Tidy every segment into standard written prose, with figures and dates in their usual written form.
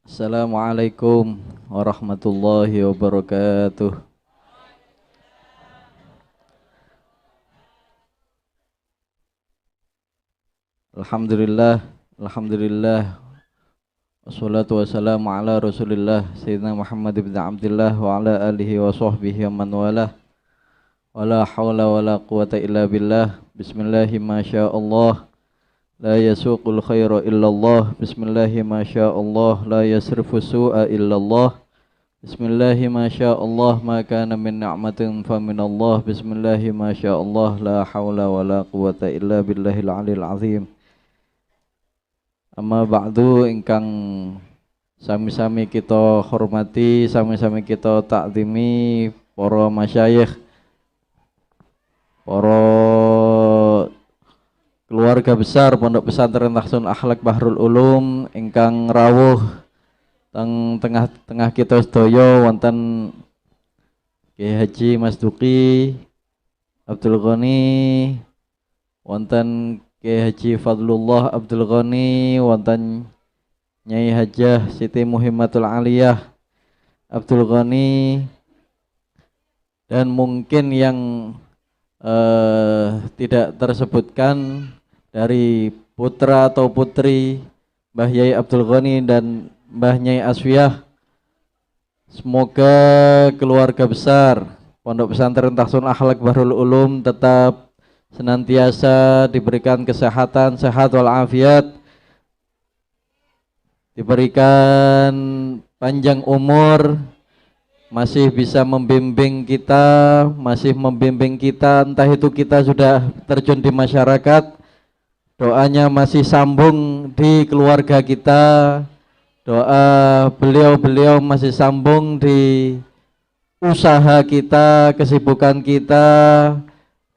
Assalamualaikum warahmatullahi wabarakatuh. Alhamdulillah, alhamdulillah. Wassalatu wassalamu ala Rasulillah Sayyidina Muhammad ibn Abdullah wa ala alihi wa sahbihi wa man walah. Wala hawla wala quwata illa billah. Bismillahi ma sya'allah. La yasuqul khaira illallah. Bismillahi ma sya'allah. La yasrifu su'a illallah. Bismillahi ma sya'allah. Ma kana min ni'matin fa minallah. Bismillahi ma sya'allah. La hawla wala quwata illa billahil alil azim. Amma ba'du, ingkang sami-sami kita hormati, sami-sami kita takzimi para masyayikh, para keluarga besar Pondok Pesantren Tahsun Akhlak Bahrul Ulum ingkang rawuh teng tengah-tengah kita sedaya wonten Kyai Haji Mas Duki Abdul Ghani, wonten Kyai Haji Fadlullah Abdul Ghani, wonten Nyai Hajah Siti Muhimmatul Aliyah Abdul Ghani, dan mungkin yang tidak tersebutkan dari putra atau putri Mbah Yai Abdul Ghani dan Mbah Nyai Aswiyah. Semoga keluarga besar Pondok Pesantren Tahsun Akhlak Bahrul Ulum tetap senantiasa diberikan kesehatan, sehat walafiat, diberikan panjang umur, masih bisa membimbing kita, entah itu kita sudah terjun di masyarakat, doanya masih sambung di keluarga kita, doa beliau masih sambung di usaha kita, kesibukan kita,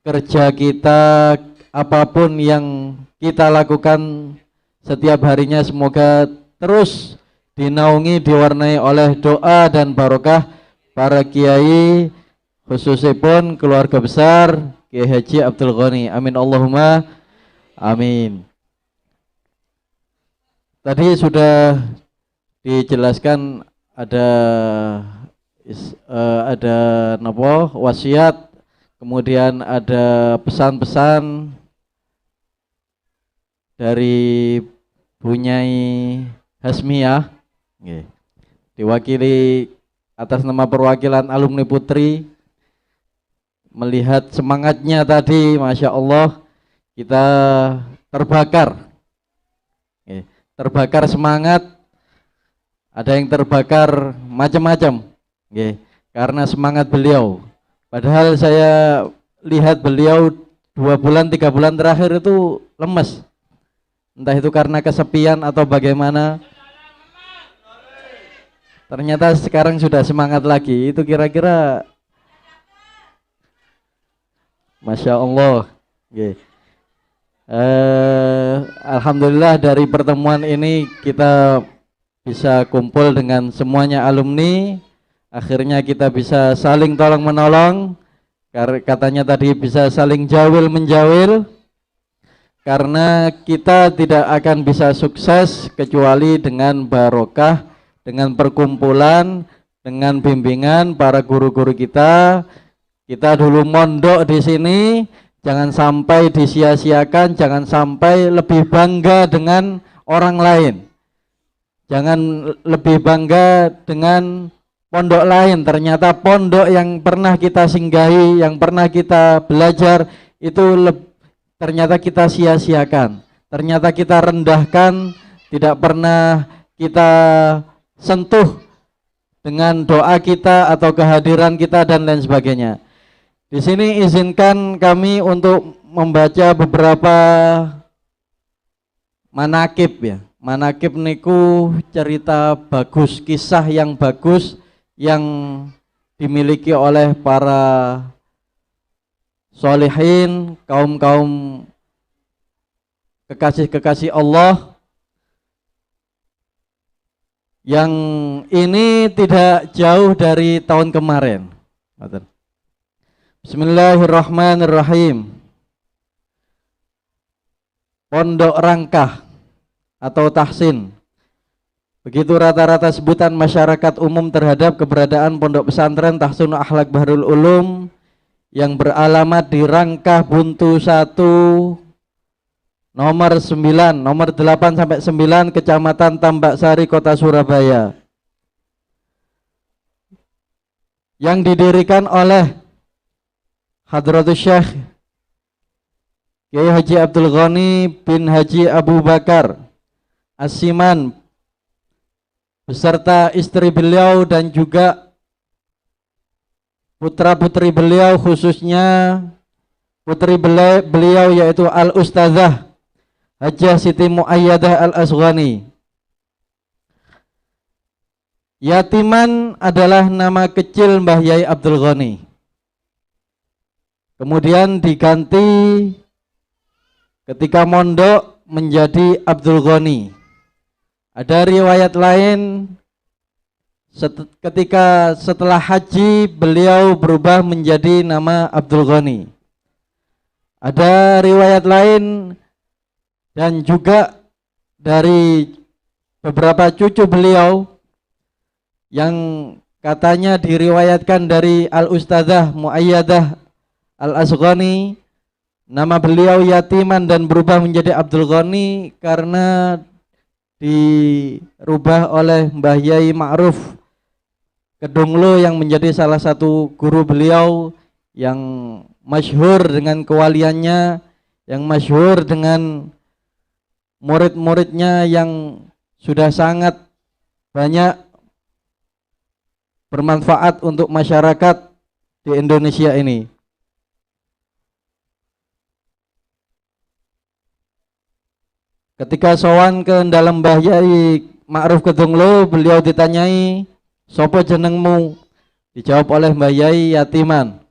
kerja kita, apapun yang kita lakukan setiap harinya semoga terus dinaungi, diwarnai oleh doa dan barokah para kiai, khususipun keluarga besar Kyai Haji Abdul Ghani. Amin Allahumma amin. Tadi sudah dijelaskan ada wasiat, kemudian ada pesan-pesan dari Bu Nyai Hasmiyah, diwakili atas nama perwakilan alumni putri. Melihat semangatnya tadi, Masya Allah, kita terbakar semangat. Ada yang terbakar macam-macam, karena semangat beliau. Padahal saya lihat beliau 2 bulan 3 bulan terakhir itu lemes, entah itu karena kesepian atau bagaimana. Ternyata sekarang sudah semangat lagi. Itu kira-kira Masya Allah. Alhamdulillah dari pertemuan ini kita bisa kumpul dengan semuanya alumni. Akhirnya kita bisa saling tolong menolong. Katanya tadi bisa saling jawil menjawil. Karena kita tidak akan bisa sukses kecuali dengan barokah, dengan perkumpulan, dengan bimbingan para guru-guru kita. Kita dulu mondok di sini, jangan sampai disia-siakan, jangan sampai lebih bangga dengan orang lain. Jangan lebih bangga dengan pondok lain. Ternyata pondok yang pernah kita singgahi, yang pernah kita belajar, itu ternyata kita sia-siakan. Ternyata kita rendahkan, tidak pernah kita sentuh dengan doa kita atau kehadiran kita dan lain sebagainya. Di sini izinkan kami untuk membaca beberapa manakib ya. Manakib niku cerita bagus, kisah yang bagus yang dimiliki oleh para sholihin, kaum-kaum kekasih-kekasih Allah, yang ini tidak jauh dari tahun kemarin. Bismillahirrahmanirrahim. Pondok Rangkah atau Tahsin, Begitu rata-rata sebutan masyarakat umum terhadap keberadaan Pondok Pesantren Tahsun Akhlak Bahrul Ulum yang beralamat di Rangkah Buntu 1 nomor 9, nomor 8 sampai 9, Kecamatan Tambak Sari, Kota Surabaya, yang didirikan oleh Hadratus Syekh Kiai Haji Abdul Ghani bin Haji Abu Bakar Asiman beserta istri beliau dan juga putra-putri beliau, khususnya putri beliau yaitu Al-Ustazah Hajjah Siti Muayyadah Al-Asghani. Yatiman adalah nama kecil Mbah Yai Abdul Ghani. Kemudian diganti ketika mondok menjadi Abdul Ghani. Ada riwayat lain ketika setelah haji beliau berubah menjadi nama Abdul Ghani. Ada riwayat lain dan juga dari beberapa cucu beliau yang katanya diriwayatkan dari Al-Ustazah Muayyadah Al-Asghani, nama beliau Yatiman dan berubah menjadi Abdul Ghani karena dirubah oleh Mbah Yai Ma'ruf Kedunglo yang menjadi salah satu guru beliau yang masyhur dengan kewaliannya, yang masyhur dengan murid-muridnya yang sudah sangat banyak bermanfaat untuk masyarakat di Indonesia ini. Ketika sowan ke dalam Mbah Yai Ma'ruf Kedunglo, beliau ditanyai, "Sopo jenengmu?" Dijawab oleh Mbah Yai, "Yatiman."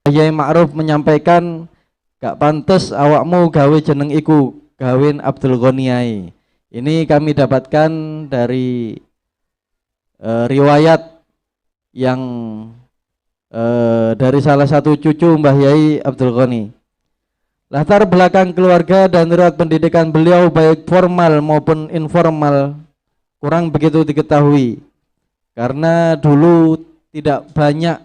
Mbah Yai Ma'ruf menyampaikan, "Gak pantes awakmu gawe jeneng iku, gawin Abdul Ghani." Ini kami dapatkan dari riwayat yang dari salah satu cucu Mbah Yai Abdul Ghani. Latar belakang keluarga dan riwayat pendidikan beliau baik formal maupun informal kurang begitu diketahui, karena dulu tidak banyak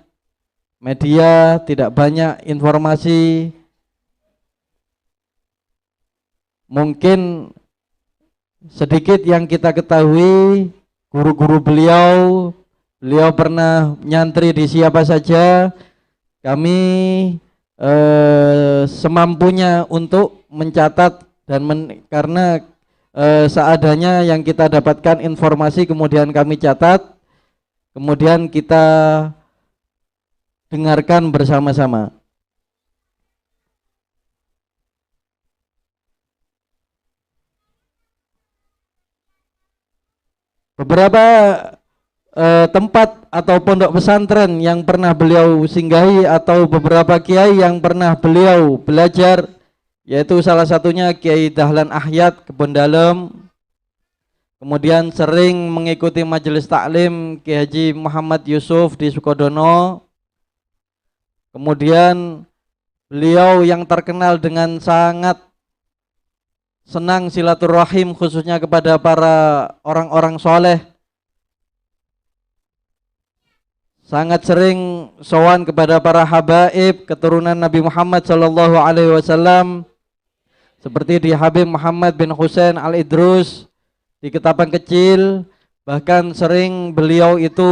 media, tidak banyak informasi. Mungkin sedikit yang kita ketahui, guru-guru beliau pernah nyantri di siapa saja. Kami semampunya untuk mencatat dan karena seadanya yang kita dapatkan informasi kemudian kami catat, kemudian kita dengarkan bersama-sama. Beberapa tempat atau pondok pesantren yang pernah beliau singgahi atau beberapa kiai yang pernah beliau belajar, yaitu salah satunya Kiai Dahlan Ahyat Kebon Dalem, kemudian sering mengikuti majelis taklim Kiai Haji Muhammad Yusuf di Sukodono, kemudian beliau yang terkenal dengan sangat senang silaturahim khususnya kepada para orang-orang soleh, sangat sering sowan kepada para habaib keturunan Nabi Muhammad sallallahu alaihi wasallam seperti di Habib Muhammad bin Husain Al-Idrus di Ketapang Kecil. Bahkan sering beliau itu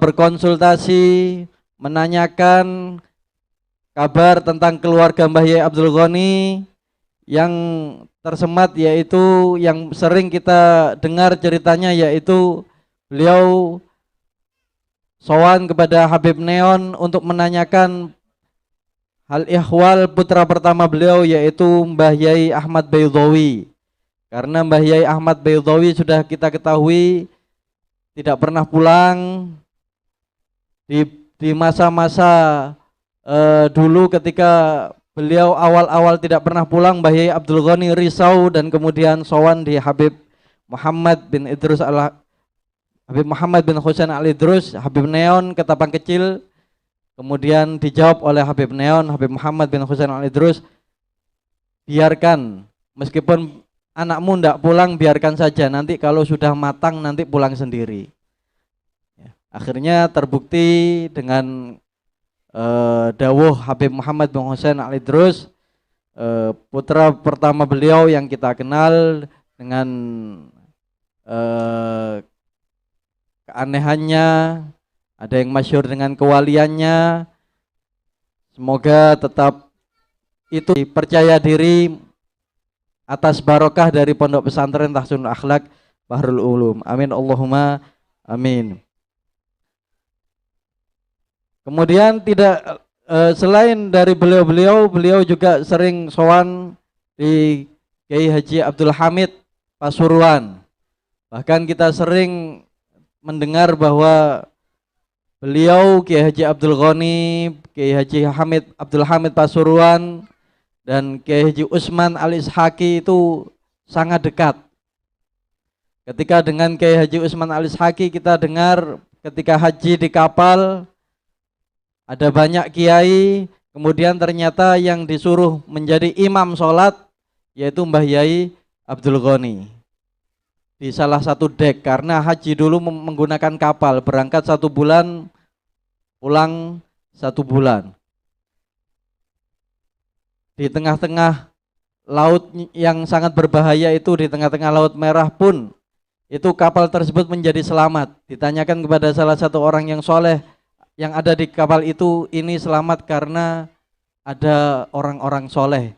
berkonsultasi, menanyakan kabar tentang keluarga Mbah Yai Abdul Ghani yang tersemat, yaitu yang sering kita dengar ceritanya, yaitu beliau sowan kepada Habib Neon untuk menanyakan hal ihwal putra pertama beliau, yaitu Mbah Yai Ahmad Baydawi. Karena Mbah Yai Ahmad Baydawi sudah kita ketahui tidak pernah pulang di masa-masa dulu ketika beliau awal-awal tidak pernah pulang. Mbah Yai Abdul Ghani risau dan kemudian sowan di Habib Muhammad bin Husain Al-Idrus, Habib Neon Ketapang Kecil. Kemudian dijawab oleh Habib Neon, Habib Muhammad bin Husain Al-Idrus, biarkan, meskipun anakmu ndak pulang, biarkan saja, nanti kalau sudah matang nanti pulang sendiri. Akhirnya terbukti dengan dawuh Habib Muhammad bin Hussein Al-Idrus, putra pertama beliau yang kita kenal dengan keanehannya, ada yang masyhur dengan kewaliannya. Semoga tetap itu percaya diri atas barokah dari Pondok Pesantren Tahsinul Akhlak Bahrul Ulum. Amin Allahumma amin. Kemudian selain dari beliau juga sering sowan di Kiai Haji Abdul Hamid Pasuruan. Bahkan kita sering mendengar bahwa beliau Kiai Haji Abdul Ghani, Kiai Haji Abdul Hamid Pasuruan dan Kiai Haji Usman Al-Ishaqi itu sangat dekat. Ketika dengan Kiai Haji Usman Al-Ishaqi kita dengar ketika haji di kapal ada banyak kiai, kemudian ternyata yang disuruh menjadi imam sholat yaitu Mbah Yai Abdul Ghani di salah satu dek, karena haji dulu menggunakan kapal, berangkat 1 bulan, pulang 1 bulan. Di tengah-tengah laut yang sangat berbahaya itu, di tengah-tengah Laut Merah pun, itu kapal tersebut menjadi selamat. Ditanyakan kepada salah satu orang yang soleh yang ada di kapal itu, ini selamat karena ada orang-orang soleh,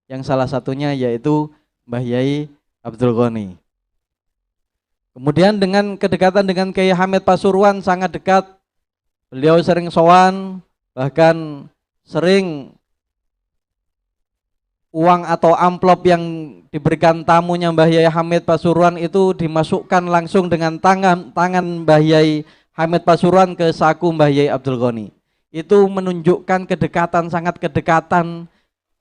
yang salah satunya yaitu Mbah Yai Abdul Ghani. Kemudian dengan kedekatan dengan Kiai Hamid Pasuruan sangat dekat, beliau sering sowan, bahkan sering uang atau amplop yang diberikan tamunya Mbah Yai Hamid Pasuruan itu dimasukkan langsung dengan tangan Mbah Yai Hamid Pasuruan ke saku Mbah Yai Abdul Ghani. Itu menunjukkan kedekatan, sangat kedekatan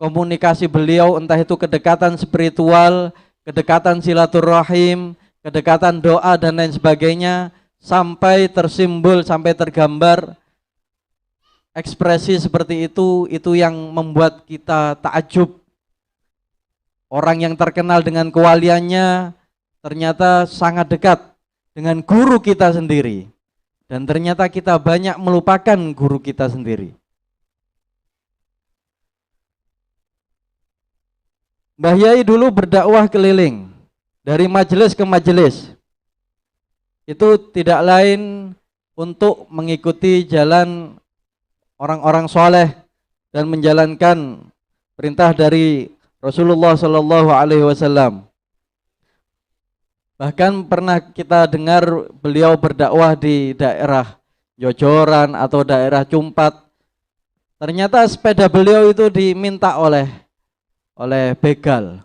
komunikasi beliau, entah itu kedekatan spiritual, kedekatan silaturahim, kedekatan doa dan lain sebagainya, sampai tersimbol, sampai tergambar ekspresi seperti itu yang membuat kita takjub. Orang yang terkenal dengan kewaliannya ternyata sangat dekat dengan guru kita sendiri. Dan ternyata kita banyak melupakan guru kita sendiri. Mbah Yai dulu berdakwah keliling dari majelis ke majelis. Itu tidak lain untuk mengikuti jalan orang-orang soleh dan menjalankan perintah dari Rasulullah Shallallahu Alaihi Wasallam. Bahkan pernah kita dengar beliau berdakwah di daerah Jojoran atau daerah Cumpat. Ternyata sepeda beliau itu diminta oleh begal.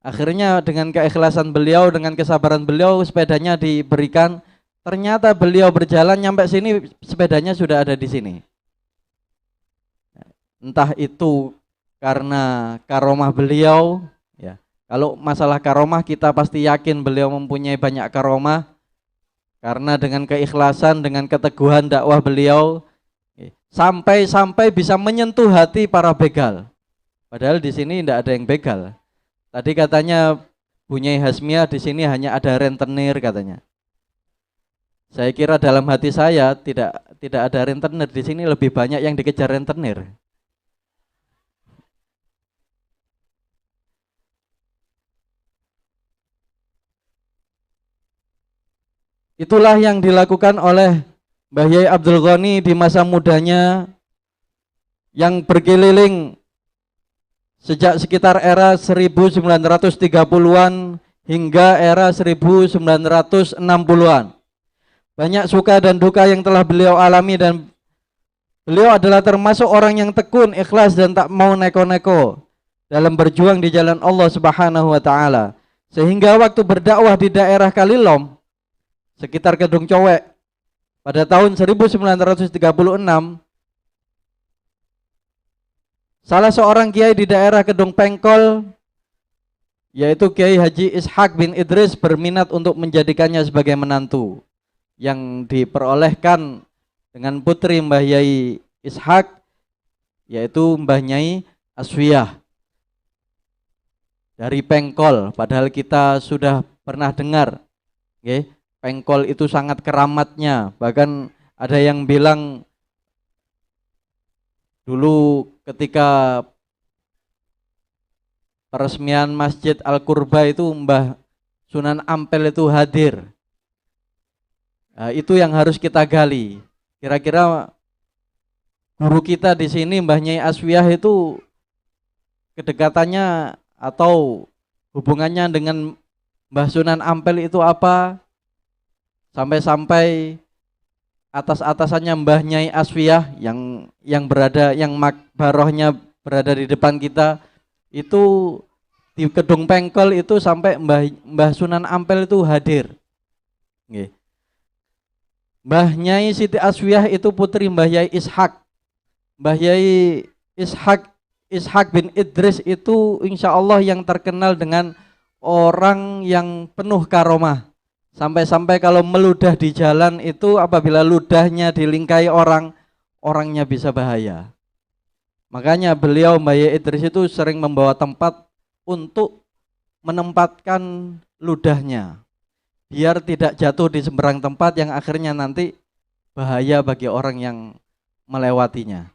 Akhirnya dengan keikhlasan beliau, dengan kesabaran beliau, sepedanya diberikan. Ternyata beliau berjalan nyampe sini, sepedanya sudah ada di sini. Entah itu karena karomah beliau, ya. Kalau masalah karomah kita pasti yakin beliau mempunyai banyak karomah, karena dengan keikhlasan, dengan keteguhan dakwah beliau sampai bisa menyentuh hati para begal. Padahal di sini tidak ada yang begal. Tadi katanya Bu Nyai Hasmia di sini hanya ada rentenir katanya. Saya kira dalam hati saya tidak ada rentenir, di sini lebih banyak yang dikejar rentenir. Itulah yang dilakukan oleh Mbah Yai Abdul Ghani di masa mudanya, yang berkeliling sejak sekitar era 1930-an hingga era 1960-an. Banyak suka dan duka yang telah beliau alami, dan beliau adalah termasuk orang yang tekun, ikhlas dan tak mau neko-neko dalam berjuang di jalan Allah Subhanahu wa taala. Sehingga waktu berdakwah di daerah Kalilom sekitar Kedung Cowek pada tahun 1936, salah seorang kiai di daerah Kedung Pengkol, yaitu Kiai Haji Ishaq bin Idris, berminat untuk menjadikannya sebagai menantu, yang diperolehkan dengan putri Mbah Yai Ishaq, yaitu Mbah Nyai Aswiyah. dari pengkol, padahal kita sudah pernah dengar, okay? Pengkol itu sangat keramatnya. Bahkan ada yang bilang dulu ketika peresmian Masjid Al-Qurba itu Mbah Sunan Ampel itu hadir. Nah, itu yang harus kita gali. Kira-kira guru kita di sini Mbah Nyai Aswiyah itu kedekatannya atau hubungannya dengan Mbah Sunan Ampel itu apa? Sampai-sampai atas-atasannya Mbah Nyai Aswiyah yang berada, yang makbarohnya berada di depan kita itu di Kedung Pengkol itu, sampai Mbah Sunan Ampel itu hadir. Nggih. Mbah Nyai Siti Aswiyah itu putri Mbah Yai Ishak. Mbah Yai Ishak bin Idris itu insya Allah yang terkenal dengan orang yang penuh karomah. Sampai-sampai kalau meludah di jalan itu apabila ludahnya dilingkai orang, orangnya bisa bahaya. Makanya beliau Mbah Yai Idris itu sering membawa tempat untuk menempatkan ludahnya, biar tidak jatuh di sembarang tempat yang akhirnya nanti bahaya bagi orang yang melewatinya.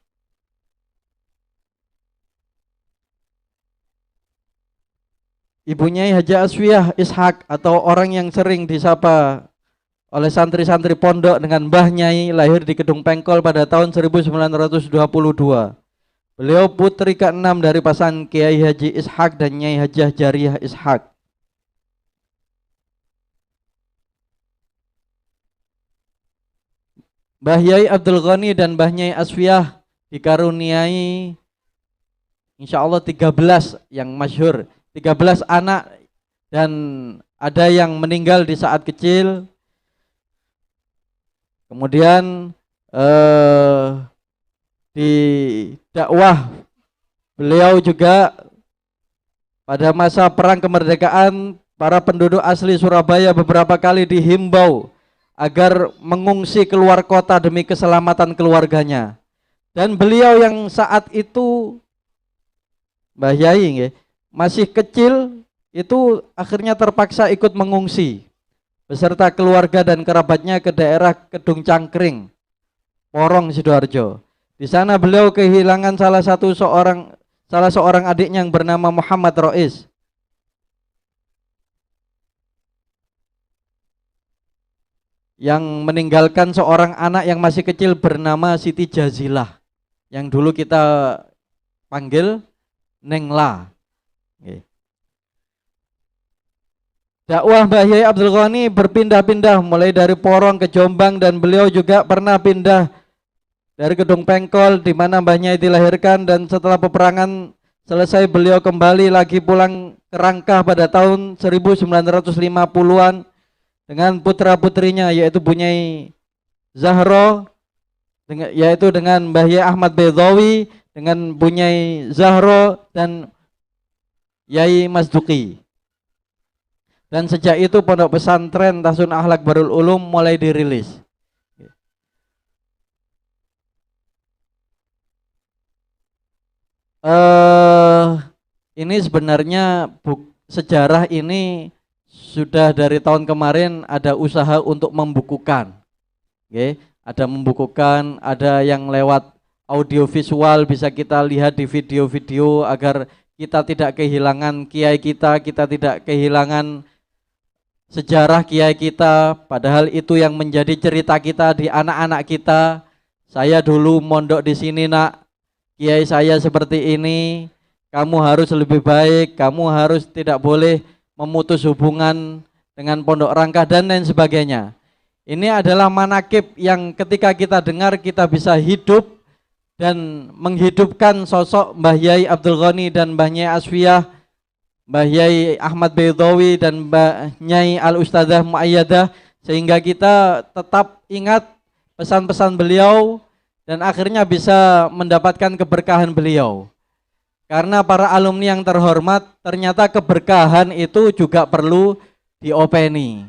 Ibunya Haja Aswiyah Ishak atau orang yang sering disapa oleh santri-santri pondok dengan Mbah Nyai, lahir di Kedung Pengkol pada tahun 1922. Beliau putri ke-6 dari pasangan Kiai Haji Ishak dan Nyai Hajah Jariyah Ishak. Mbah Yai Abdul Ghani dan Mbah Nyai Aswiyah dikaruniai insya Allah 13 yang masyhur, 13 anak, dan ada yang meninggal di saat kecil. Kemudian di dakwah beliau juga pada masa perang kemerdekaan, para penduduk asli Surabaya beberapa kali dihimbau agar mengungsi keluar kota demi keselamatan keluarganya. Dan beliau yang saat itu Mbah Yai masih kecil itu akhirnya terpaksa ikut mengungsi beserta keluarga dan kerabatnya ke daerah Kedung Cangkring, Porong, Sidoarjo. Di sana beliau kehilangan salah seorang adiknya yang bernama Muhammad Rois. Yang meninggalkan seorang anak yang masih kecil bernama Siti Jazilah, yang dulu kita panggil Nengla. Dakwah Mbah Yai Abdul Ghani berpindah-pindah mulai dari Porong ke Jombang, dan beliau juga pernah pindah dari Kedung Pengkol di mana Mbah Nyai dilahirkan, dan setelah peperangan selesai beliau kembali lagi pulang ke Rangkah pada tahun 1950-an dengan putra-putrinya, yaitu Bunyai Zahro, yaitu dengan Mbah Yai Ahmad Bedawi, dengan Bunyai Zahro dan Yai Masduki. Dan sejak itu pondok pesantren Tahsun Akhlak Barul Ulum mulai dirilis. Ini sebenarnya sejarah ini sudah dari tahun kemarin ada usaha untuk membukukan. Ada membukukan, ada yang lewat audio visual bisa kita lihat di video-video agar kita tidak kehilangan kiai kita tidak kehilangan sejarah kiai kita, padahal itu yang menjadi cerita kita di anak-anak kita. Saya dulu mondok di sini nak, kiai saya seperti ini, kamu harus lebih baik, kamu harus tidak boleh memutus hubungan dengan Pondok Rangkah dan lain sebagainya. Ini adalah manakib yang ketika kita dengar kita bisa hidup dan menghidupkan sosok Mbah Yai Abdul Ghani dan Mbah Nyai Aswiyah, Mbah Yai Ahmad Bedawi dan Mbah Nyai Al-Ustadzah Muayyadah, sehingga kita tetap ingat pesan-pesan beliau dan akhirnya bisa mendapatkan keberkahan beliau. Karena para alumni yang terhormat, ternyata keberkahan itu juga perlu diopeni.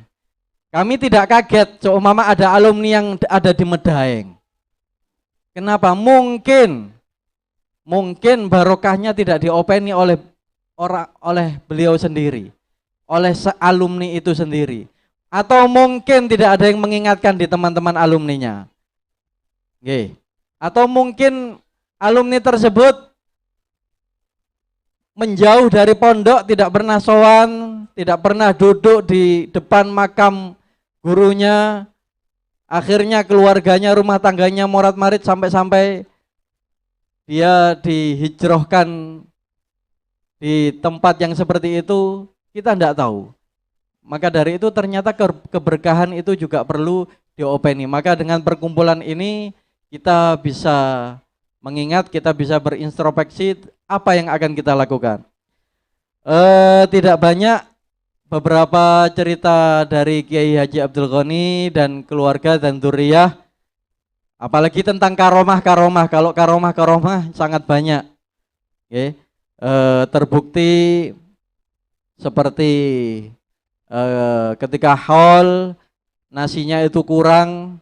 Kami tidak kaget seumpama ada alumni yang ada di Medaeng. Kenapa? Mungkin barokahnya tidak diopeni oleh oleh beliau sendiri, oleh alumni itu sendiri, atau mungkin tidak ada yang mengingatkan di teman-teman alumninya. Oke. Atau mungkin alumni tersebut menjauh dari pondok, tidak pernah sowan, tidak pernah duduk di depan makam gurunya, akhirnya keluarganya, rumah tangganya morat-marit sampai-sampai dia dihijrahkan di tempat yang seperti itu, kita tidak tahu. Maka dari itu ternyata keberkahan itu juga perlu diopeni. Maka dengan perkumpulan ini kita bisa mengingat, kita bisa berintrospeksi apa yang akan kita lakukan. Tidak banyak, beberapa cerita dari Kiai Haji Abdul Ghani dan keluarga dan dzurriyyah, apalagi tentang karomah-karomah. Kalau karomah-karomah sangat banyak. Oke. Terbukti seperti ketika haul nasinya itu kurang,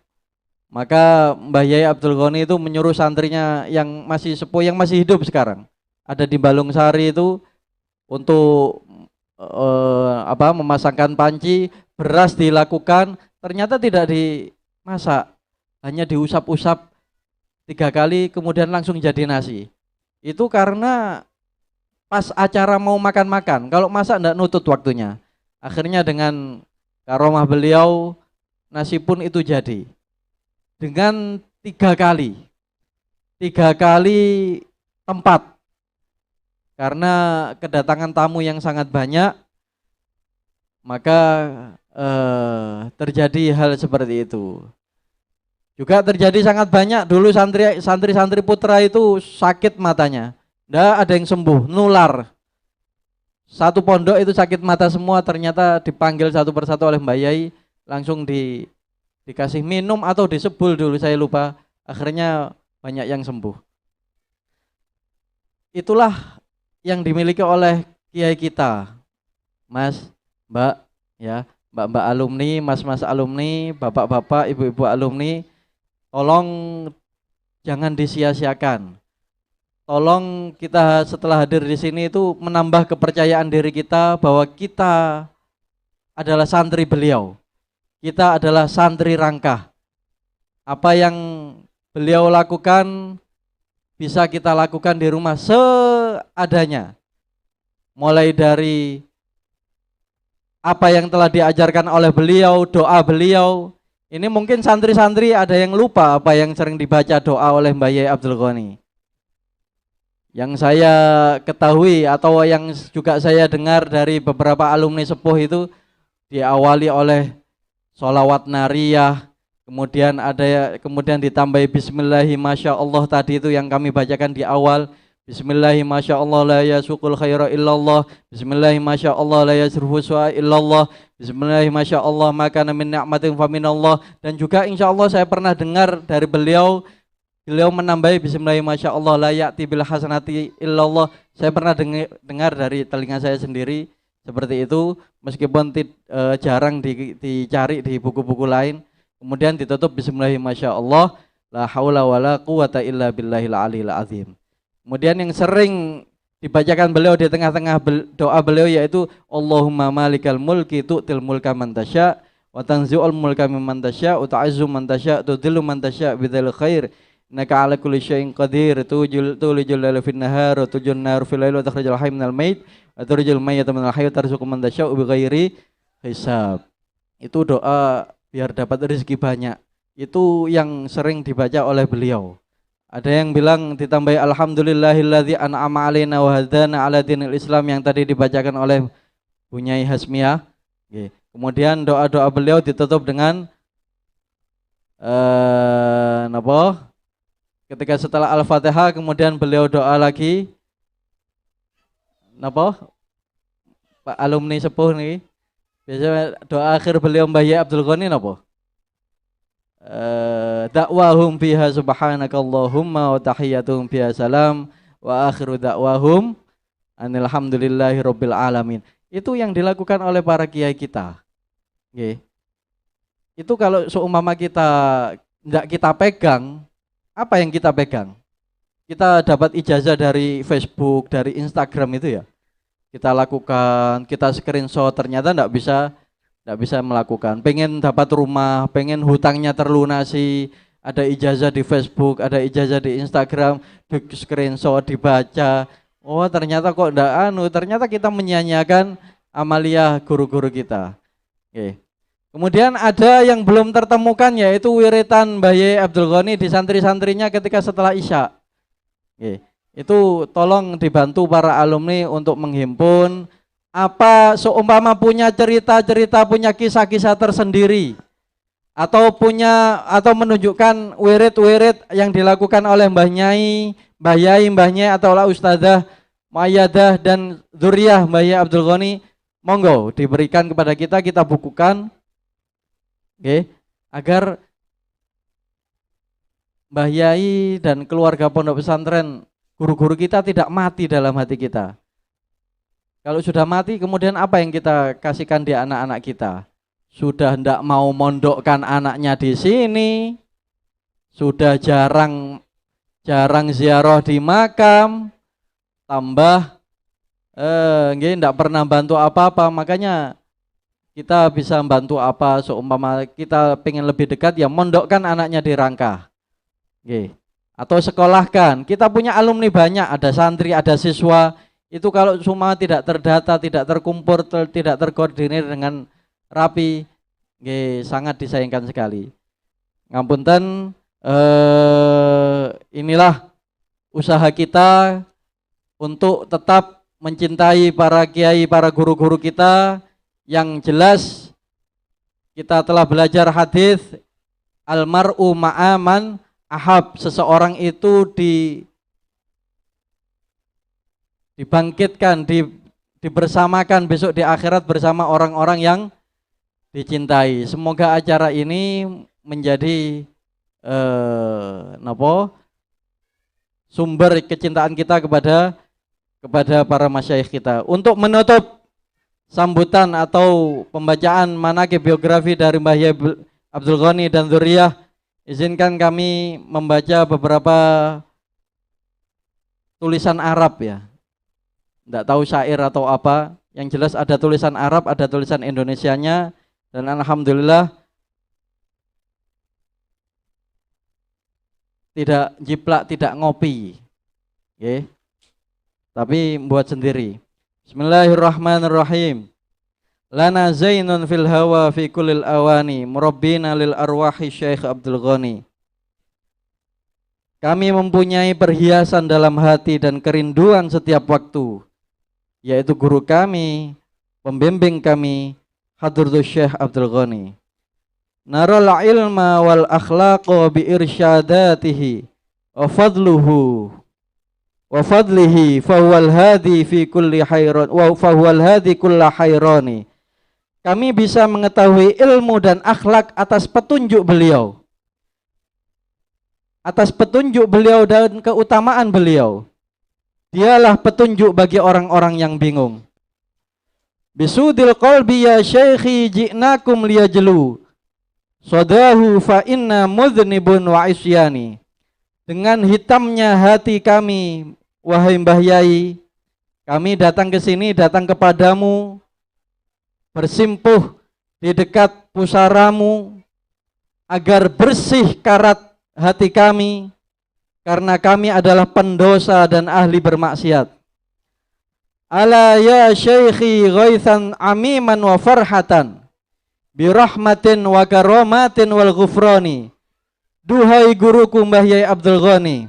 maka Mbah Yai Abdul Ghani itu menyuruh santrinya yang masih sepuh, yang masih hidup sekarang, ada di Balungsari itu, untuk memasangkan panci, beras dilakukan, ternyata tidak dimasak, hanya diusap-usap 3 kali kemudian langsung jadi nasi. Itu karena pas acara mau makan-makan, kalau masak enggak nutut waktunya. Akhirnya dengan karomah beliau, nasi pun itu jadi. Dengan 3 kali tempat. Karena kedatangan tamu yang sangat banyak, maka terjadi hal seperti itu. Juga terjadi sangat banyak, dulu santri-santri putra itu sakit matanya. Nggak ada yang sembuh, nular. Satu pondok itu sakit mata semua, ternyata dipanggil satu persatu oleh Mbak Yai, langsung dikasih minum atau disebul dulu, saya lupa. Akhirnya banyak yang sembuh. Itulah yang dimiliki oleh kiai kita, Mas, Mbak, ya, Mbak-mbak alumni, Mas-mas alumni, Bapak-bapak, Ibu-ibu alumni, tolong jangan disia-siakan. Tolong kita setelah hadir di sini itu menambah kepercayaan diri kita bahwa kita adalah santri beliau. Kita adalah santri Rangkah. Apa yang beliau lakukan bisa kita lakukan di rumah seadanya. Mulai dari apa yang telah diajarkan oleh beliau, doa beliau. Ini mungkin santri-santri ada yang lupa apa yang sering dibaca doa oleh Mbah Yai Abdul Ghani. Yang saya ketahui atau yang juga saya dengar dari beberapa alumni sepuh itu diawali oleh sholawat nariyah, kemudian ditambahi bismillahi masya Allah tadi itu yang kami bacakan di awal, bismillahi masya Allah la yasuqul khaira illallah, bismillahi masya Allah la yasrufu su'a illallah, bismillahi masya Allah maka min ni'matin fa minallah. Dan juga insya Allah saya pernah dengar dari beliau menambahi bismillahi masya Allah la ya'ti bil hasanati illallah. Saya pernah dengar dari telinga saya sendiri seperti itu, meskipun jarang dicari di buku-buku lain. Kemudian ditutup bismillahi masya Allah la haula wala quwata illa billahil aliyil azim. Kemudian yang sering dibacakan beliau di tengah-tengah doa beliau yaitu Allahumma malikal mulki tu'til mulka man tasya wa tanzi'ul mulka mimman tasya wa tu'izzu man tasya tudhillu man tasya bidzal khair innaka ala kulli syai'in qadir tulijul laila fin nahar wa tujun nar fil lail wa takhrijul hayy minal mayit wa turijul mayyita minal hayy wa tarzuqu man tasya bi ghairi hisab. Itu doa biar dapat rezeki banyak. Itu yang sering dibaca oleh beliau. Ada yang bilang ditambahi alhamdulillahilladzi an'ama alaina wa hadana ala dinil Islam yang tadi dibacakan oleh Bunyai Hasmiyah. Kemudian doa-doa beliau ditutup dengan ketika setelah Al-Fatihah kemudian beliau doa lagi. Pak alumni sepuh nih. Biasanya doa akhir beliau Mbah Yai Abdul Ghani dakwahum fiha subhanakallahumma wa tahiyyatuhum fiha salam wa akhiru dakwahum alhamdulillahi rabbil alamin. Itu yang dilakukan oleh para kiai kita. Itu kalau seumpama kita enggak kita pegang, apa yang kita pegang? Kita dapat ijazah dari Facebook, dari Instagram itu ya. kita lakukan, kita screenshot, ternyata enggak bisa melakukan. Pengen dapat rumah, pengen hutangnya terlunasi, ada ijazah di Facebook, ada ijazah di Instagram, di screenshot, dibaca. Oh, ternyata kok enggak ternyata kita menyanyiakan amalia guru-guru kita. Oke. Kemudian ada yang belum tertemukan, yaitu wiritan Mbah Yai Abdul Ghani di santri-santrinya ketika setelah Isya. Oke. Itu tolong dibantu para alumni untuk menghimpun apa seumpama punya cerita-cerita, punya kisah-kisah tersendiri atau menunjukkan wirid-wirid yang dilakukan oleh Mbah Nyai, Mbah Yai, Mbah Nyai atau Ustadzah Muayyadah dan Dzurriyyah Mbah Yai Abdul Ghani, monggo diberikan kepada kita bukukan. Oke, agar Mbah Yai dan keluarga pondok pesantren, guru-guru kita tidak mati dalam hati kita. Kalau sudah mati, kemudian apa yang kita kasihkan di anak-anak kita? Sudah tidak mau mondokkan anaknya di sini, sudah jarang ziarah di makam, tambah tidak pernah bantu apa-apa. Makanya kita bisa membantu apa, seumpama kita pengen lebih dekat, ya mondokkan anaknya di Rangkah. Atau sekolahkan. Kita punya alumni banyak, ada santri, ada siswa. Itu kalau semua tidak terdata, tidak terkumpul, tidak terkoordinir dengan rapi, sangat disayangkan sekali. Ngapunten, inilah usaha kita untuk tetap mencintai para kiai, para guru-guru kita. Yang jelas kita telah belajar hadis almar'u ma'aman ahab, seseorang itu dibangkitkan, dibersamakan besok di akhirat bersama orang-orang yang dicintai. Semoga acara ini menjadi sumber kecintaan kita kepada para masyayikh kita. Untuk menutup sambutan atau pembacaan manaqib biografi dari Mbah Yai Abdul Ghani dan Dzurriyyah, izinkan kami membaca beberapa tulisan Arab ya. Tidak tahu syair atau apa, yang jelas ada tulisan Arab, ada tulisan Indonesianya, dan alhamdulillah tidak jiplak, tidak ngopi. Oke. Tapi buat sendiri. Bismillahirrahmanirrahim. Lana zainun fil hawa fi kullil awani, murabbina lil arwahi Syekh Abdul Ghani. Kami mempunyai perhiasan dalam hati dan kerinduan setiap waktu, yaitu guru kami, pembimbing kami, Hadratus Syekh Abdul Ghani. Naral ilma wal akhlaqa bi irsyadatihi wa fadluhu wa fadlihi fahuwal hadi fi kulli hayran wa fahuwal hadi kulla hayrani. Kami bisa mengetahui ilmu dan akhlak atas petunjuk beliau, atas petunjuk beliau dan keutamaan beliau. Dialah petunjuk bagi orang-orang yang bingung. Bisudil qalbi ya syekhi ji'nakum liyajlu sadahu fa inna mudhnibun wa isyani. Dengan hitamnya hati kami, wahai Mbah Yai, kami datang ke sini, datang kepadamu, bersimpuh di dekat pusaramu, agar bersih karat hati kami, karena kami adalah pendosa dan ahli bermaksiat. Ala ya syekhi ghaithan amiman wa farhatan, birahmatin wa karomatin wal ghufrani. Duhai guruku Mbah Yai Abdul Ghani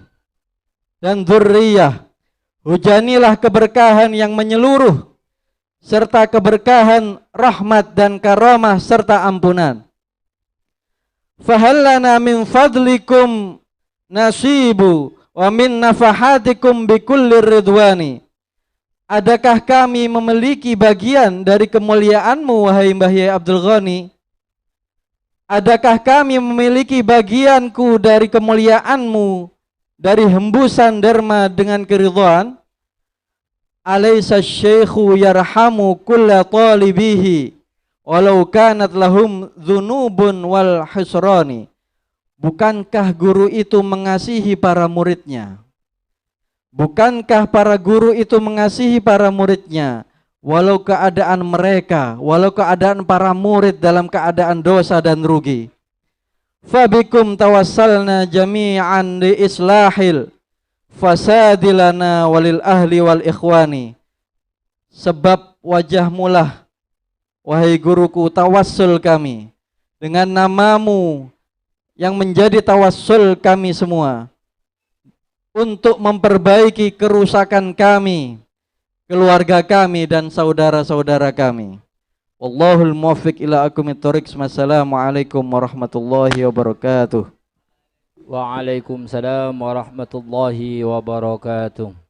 dan Dzurriyyah, hujanilah keberkahan yang menyeluruh, serta keberkahan rahmat dan karamah serta ampunan. Fahallana min fadlikum nasibu wa min nafahatikum bikulli ridwani. Adakah kami memiliki bagian dari kemuliaanmu wahai Mbah Yai Abdul Ghani? Adakah kami memiliki bagianku dari kemuliaanmu, dari hembusan derma dengan keridhaan? Alaysa syekhu yarhamu kulla talibihi walau kanat lahum dzunubun wal husrani. Bukankah guru itu mengasihi para muridnya? Bukankah para guru itu mengasihi para muridnya walau keadaan mereka, walau keadaan para murid dalam keadaan dosa dan rugi. Fabikum tawassalna jami'an li islahil fasadilana walil ahli wal ikhwani. Sebab wajahmulah, wahai guruku, tawassul kami, dengan namamu yang menjadi tawassul kami semua, untuk memperbaiki kerusakan kami, keluarga kami dan saudara-saudara kami. Wallahul muwaffiq ila aqwamit thoriq. Wassalamualaikum warahmatullahi wabarakatuh. Waalaikumsalam warahmatullahi wabarakatuh.